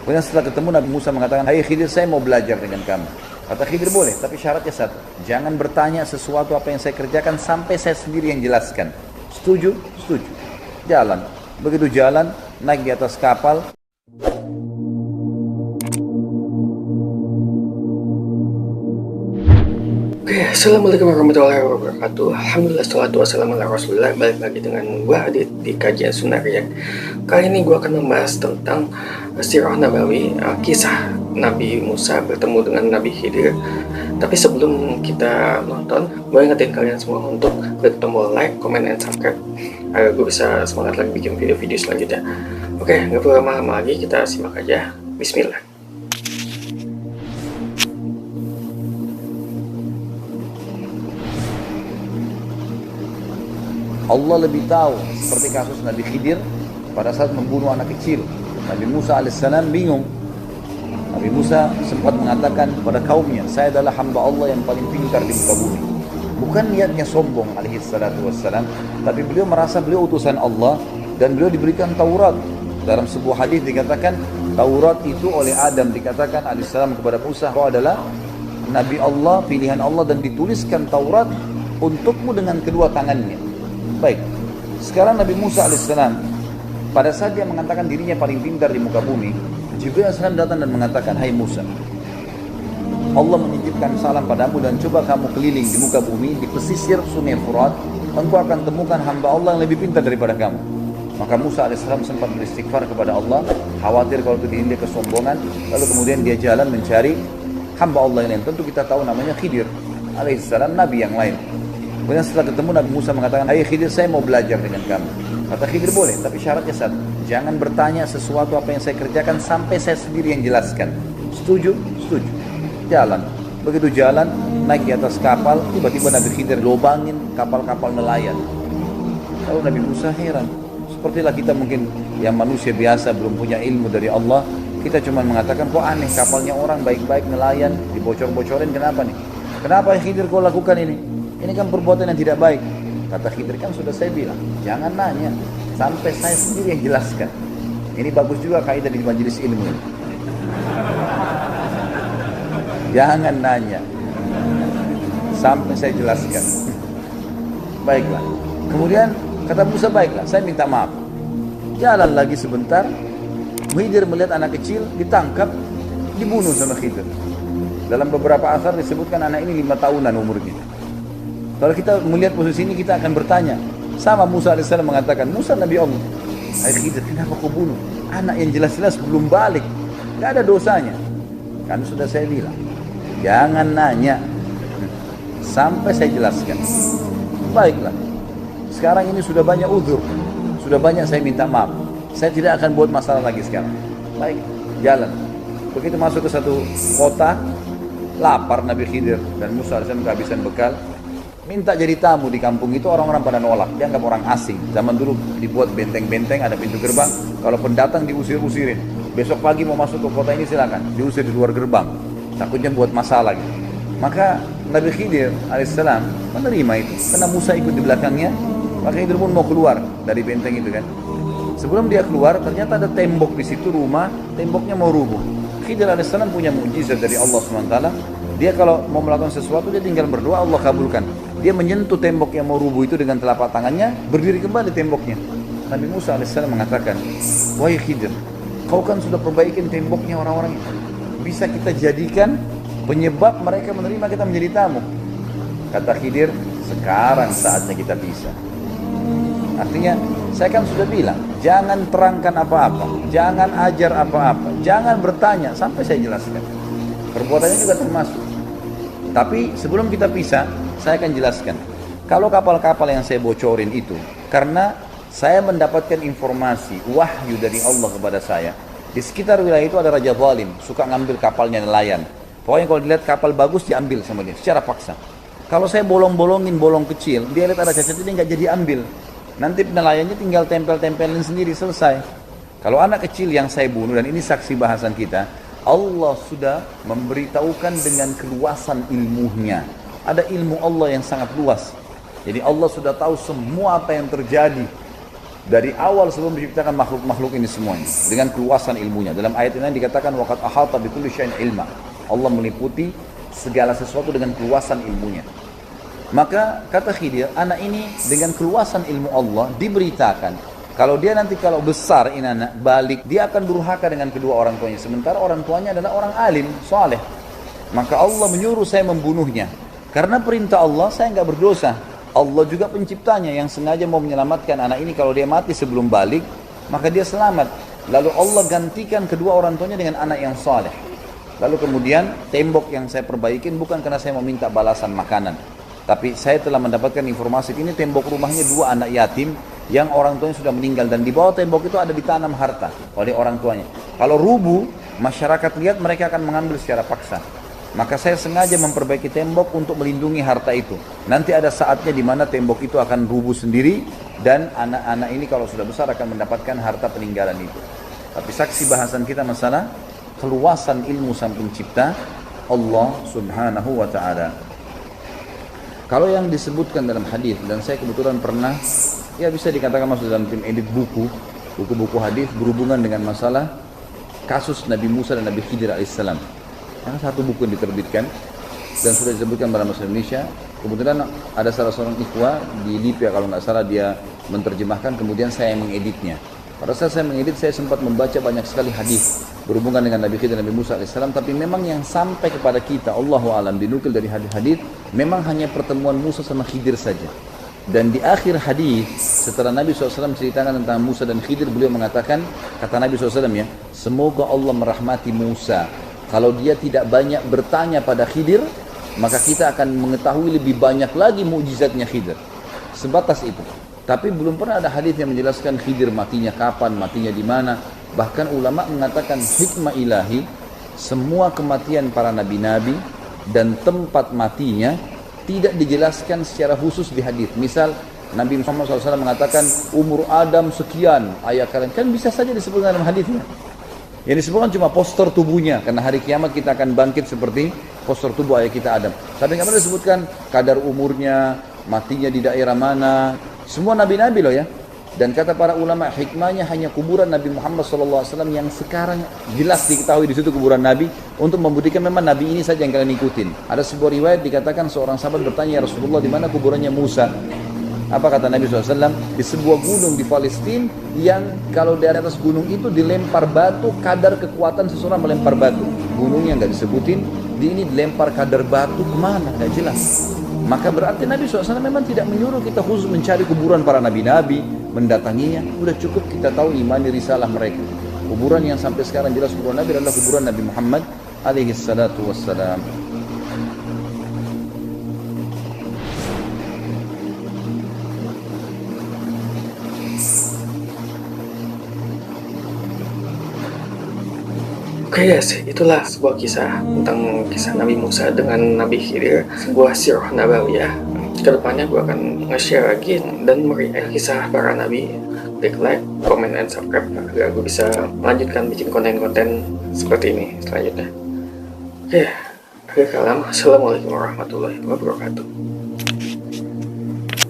Kemudian setelah ketemu Nabi Musa mengatakan, "Hai Khidir, saya mau belajar dengan kamu." Kata Khidir, "Boleh, tapi syaratnya satu. Jangan bertanya sesuatu apa yang saya kerjakan sampai saya sendiri yang jelaskan." Setuju? Setuju. Jalan. Begitu jalan, naik di atas kapal. Oke, assalamualaikum warahmatullahi wabarakatuh. Alhamdulillah, salatu wassalamu ala rasulillah. Balik lagi dengan gua Adit di kajian Sunnah Riyak. Kali ini gua akan membahas tentang sirah Nabawi, kisah Nabi Musa bertemu dengan Nabi Khidir. Tapi sebelum kita nonton, gue ingetin kalian semua untuk klik tombol like, comment, and subscribe agar gue bisa semangat lagi bikin video-video selanjutnya. Oke, nggak perlu lama-lama lagi, kita simak aja. Bismillah. Allah lebih tahu, seperti kasus Nabi Khidir pada saat membunuh anak kecil. Nabi Musa alaihissalam bingung. Nabi Musa sempat mengatakan kepada kaumnya, "Saya adalah hamba Allah yang paling pintar di muka bumi." Bukan niatnya sombong alaihissalatu wassalam, tapi beliau merasa beliau utusan Allah dan beliau diberikan Taurat. Dalam sebuah hadis dikatakan, Taurat itu oleh Adam dikatakan alaihissalam kepada Musa, "Kau adalah Nabi Allah, pilihan Allah, dan dituliskan Taurat untukmu dengan kedua tangannya." Baik, sekarang Nabi Musa alaihissalam pada saat dia mengatakan dirinya paling pintar di muka bumi, Jibril alaihissalam datang dan mengatakan, "Hai Musa, Allah menitipkan salam padamu dan coba kamu keliling di muka bumi, di pesisir sungai Furat, engkau akan temukan hamba Allah yang lebih pintar daripada kamu." Maka Musa alaihissalam sempat beristighfar kepada Allah, khawatir kalau itu dia kesombongan, lalu kemudian dia jalan mencari hamba Allah yang lain. Tentu kita tahu namanya Khidir alaihissalam, Nabi yang lain. Kemudian setelah ketemu Nabi Musa mengatakan, "Hai Khidir, saya mau belajar dengan kamu." Kata Khidir, "Boleh, tapi syaratnya satu. Jangan bertanya sesuatu apa yang saya kerjakan sampai saya sendiri yang jelaskan." Setuju? Setuju. Jalan. Begitu jalan, naik di atas kapal, tiba-tiba Nabi Khidir lobangin kapal-kapal nelayan. Lalu Nabi Musa heran. Sepertilah kita mungkin yang manusia biasa belum punya ilmu dari Allah, kita cuma mengatakan, "Kok aneh, kapalnya orang baik-baik nelayan, dibocor-bocorin, kenapa nih? Kenapa Khidir kau lakukan ini? Ini kan perbuatan yang tidak baik." Kata Khidir, "Kan sudah saya bilang, jangan nanya sampai saya sendiri yang jelaskan." Ini bagus juga kaidah di majelis ilmu ini. Jangan nanya sampai saya jelaskan. Baiklah. Kemudian kata Musa, "Baiklah, saya minta maaf." Jalan lagi sebentar, Khidir melihat anak kecil ditangkap, dibunuh sama Khidir. Dalam beberapa asar disebutkan anak ini 5 tahunan umurnya. Kalau kita melihat posisi ini, kita akan bertanya, sama Musa alaihissalam mengatakan, "Musa Nabi Allah, hai Khidir, kenapa kau bunuh anak yang jelas-jelas belum balik, gak ada dosanya?" Kan sudah saya bilang, jangan nanya sampai saya jelaskan. Baiklah, sekarang ini sudah banyak uzur, sudah banyak saya minta maaf, saya tidak akan buat masalah lagi sekarang. Baik, jalan. Begitu masuk ke satu kota, lapar Nabi Khidir dan Musa alaihissalam kehabisan bekal, minta jadi tamu di kampung itu. Orang-orang pada nolak, dianggap orang asing. Zaman dulu dibuat benteng-benteng, ada pintu gerbang, kalau pendatang diusir-usirin. Besok pagi mau masuk ke kota ini silakan, diusir di luar gerbang, takutnya buat masalah gitu. Maka Nabi Khidir alaihissalam menerima itu, karena Musa ikut di belakangnya. Maka Khidir pun mau keluar dari benteng itu kan. Sebelum dia keluar, ternyata ada tembok di situ, rumah, temboknya mau rubuh. Khidir alaihissalam punya mukjizat dari Allah SWT. Dia kalau mau melakukan sesuatu, dia tinggal berdoa, Allah kabulkan. Dia menyentuh tembok yang mau rubuh itu dengan telapak tangannya, berdiri kembali temboknya. Nabi Musa alaihissalam mengatakan, "Wahai Khidir, kau kan sudah perbaikin temboknya orang-orang itu. Bisa kita jadikan penyebab mereka menerima kita menjadi tamu." Kata Khidir, "Sekarang saatnya kita bisa." Artinya, saya kan sudah bilang, jangan terangkan apa-apa, jangan ajar apa-apa, jangan bertanya sampai saya jelaskan. Perbuatannya juga termasuk. Tapi sebelum kita pisah, saya akan jelaskan. Kalau kapal-kapal yang saya bocorin itu, karena saya mendapatkan informasi, wahyu dari Allah kepada saya. Di sekitar wilayah itu ada raja zalim, suka ngambil kapalnya nelayan. Pokoknya kalau dilihat kapal bagus, diambil sama dia, secara paksa. Kalau saya bolong-bolongin bolong kecil, dia lihat ada cacat, ini nggak jadi ambil. Nanti nelayannya tinggal tempel-tempelin sendiri, selesai. Kalau anak kecil yang saya bunuh, dan ini saksi bahasan kita, Allah sudah memberitahukan dengan keluasan ilmunya. Ada ilmu Allah yang sangat luas. Jadi Allah sudah tahu semua apa yang terjadi. dari awal sebelum diciptakan makhluk-makhluk ini semuanya dengan keluasan ilmunya. Dalam ayat ini dikatakan waqad ahata bikulli syai'in ilma. Allah meliputi segala sesuatu dengan keluasan ilmunya. Maka kata Khidir, anak ini dengan keluasan ilmu Allah diberitakan kalau dia nanti kalau besar ini anak balik, dia akan durhaka dengan kedua orang tuanya. Sementara orang tuanya adalah orang alim, soleh. Maka Allah menyuruh saya membunuhnya. Karena perintah Allah, saya nggak berdosa. Allah juga penciptanya yang sengaja mau menyelamatkan anak ini. Kalau dia mati sebelum balik, maka dia selamat. Lalu Allah gantikan kedua orang tuanya dengan anak yang soleh. Lalu kemudian tembok yang saya perbaikin bukan karena saya mau minta balasan makanan. Tapi saya telah mendapatkan informasi ini tembok rumahnya 2 anak yatim yang orang tuanya sudah meninggal. Dan di bawah tembok itu ada ditanam harta oleh orang tuanya. Kalau rubuh, masyarakat lihat mereka akan mengambil secara paksa. Maka saya sengaja memperbaiki tembok untuk melindungi harta itu. Nanti ada saatnya di mana tembok itu akan rubuh sendiri. Dan anak-anak ini kalau sudah besar akan mendapatkan harta peninggalan itu. Tapi saksi bahasan kita masalah keluasan ilmu sang pencipta Allah subhanahu wa ta'ala. Kalau yang disebutkan dalam hadis, dan saya kebetulan pernah, ya bisa dikatakan masuk dalam tim edit buku-buku hadis berhubungan dengan masalah kasus Nabi Musa dan Nabi Khidir alaihissalam. Karena satu buku yang diterbitkan dan sudah disebutkan dalam bahasa Indonesia. Kemudian ada salah seorang ikhwah di Libya kalau nggak salah dia menerjemahkan, kemudian saya yang mengeditnya. Pada saat saya mengedit, saya sempat membaca banyak sekali hadis berhubungan dengan Nabi Khidir dan Nabi Musa alaihissalam. Tapi memang yang sampai kepada kita, Allahu a'lam, dinukil dari hadis-hadis, memang hanya pertemuan Musa sama Khidir saja. Dan di akhir hadis, setelah Nabi SAW ceritakan tentang Musa dan Khidir, beliau mengatakan, kata Nabi SAW ya, semoga Allah merahmati Musa. Kalau dia tidak banyak bertanya pada Khidir, maka kita akan mengetahui lebih banyak lagi mukjizatnya Khidir. Sebatas itu. Tapi belum pernah ada hadis yang menjelaskan Khidir matinya kapan, matinya di mana. Bahkan ulama mengatakan hikmah ilahi, semua kematian para nabi-nabi dan tempat matinya tidak dijelaskan secara khusus di hadis. Misal Nabi Muhammad SAW mengatakan umur Adam sekian, ayah kalian, kan bisa saja disebutkan dalam hadisnya. Yang disebutkan cuma postur tubuhnya, karena hari kiamat kita akan bangkit seperti postur tubuh ayah kita Adam. Tapi nggak pernah disebutkan kadar umurnya, matinya di daerah mana. Semua nabi-nabi loh ya. Dan kata para ulama, hikmahnya hanya kuburan Nabi Muhammad SAW yang sekarang jelas diketahui di situ kuburan Nabi, untuk membuktikan memang Nabi ini saja yang kalian ikutin. Ada sebuah riwayat dikatakan seorang sahabat bertanya, ya Rasulullah, di mana kuburannya Musa? Apa kata Nabi SAW? Di sebuah gunung di Palestina yang kalau dari atas gunung itu dilempar batu, kadar kekuatan seseorang melempar batu. Gunungnya nggak disebutin, di ini dilempar kadar batu kemana? Nggak jelas. Maka berarti Nabi SAW memang tidak menyuruh kita khusus mencari kuburan para nabi-nabi, mendatanginya. Sudah cukup kita tahu imani risalah mereka. Kuburan yang sampai sekarang jelas kuburan Nabi adalah kuburan Nabi Muhammad alaihi salatu wassalam. Oke guys, itulah sebuah kisah tentang kisah Nabi Musa dengan Nabi Khidir, sebuah sirah nabawiyah. Kedepannya gue akan nge-share lagi dan mereact kisah para nabi. Klik like, comment, and subscribe agar gue bisa melanjutkan bikin konten-konten seperti ini selanjutnya. Oke, akhir kalam, assalamualaikum warahmatullahi wabarakatuh.